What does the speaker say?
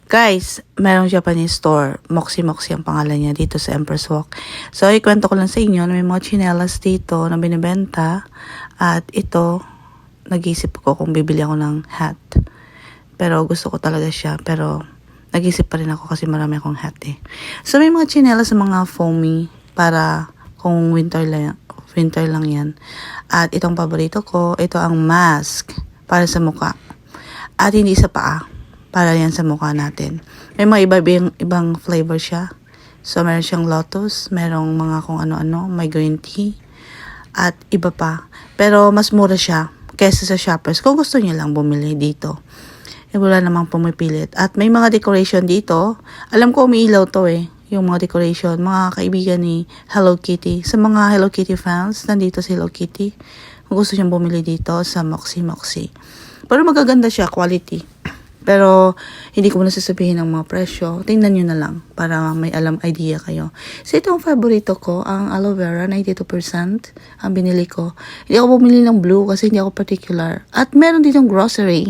Guys, merong Japanese store. Moxie Moxie ang pangalan niya dito sa Empress Walk. So, ikwento ko lang sa inyo na may mga chinelas dito na binibenta. At ito, nag-isip ko kung bibili ako ng hat. Pero gusto ko talaga siya. Pero nag-isip pa rin ako kasi marami akong hat eh. So, may mga chinelas sa mga foamy para kung winter lang yan. At itong paborito ko, ito ang mask para sa mukha. At hindi sa paa. Para yan sa mukha natin. May mga ibang flavor siya. So, meron siyang lotus, merong mga kung ano-ano, may green tea, at iba pa. Pero, mas mura siya kesa sa Shoppers. Kung gusto niyo lang bumili dito. Wala namang pumipilit. At may mga decoration dito. Alam ko umiilaw to eh. Yung mga decoration. Mga kaibigan ni Hello Kitty. Sa mga Hello Kitty fans, nandito si Hello Kitty. Kung gusto niyong bumili dito sa Moxie Moxie. Pero magaganda siya, quality. Pero, hindi ko muna sasabihin ang mga presyo. Tingnan nyo na lang para may idea kayo. So, ito ang favorito ko, ang aloe vera, 92% ang binili ko. Hindi ako bumili ng blue kasi hindi ako particular. At meron ditong grocery.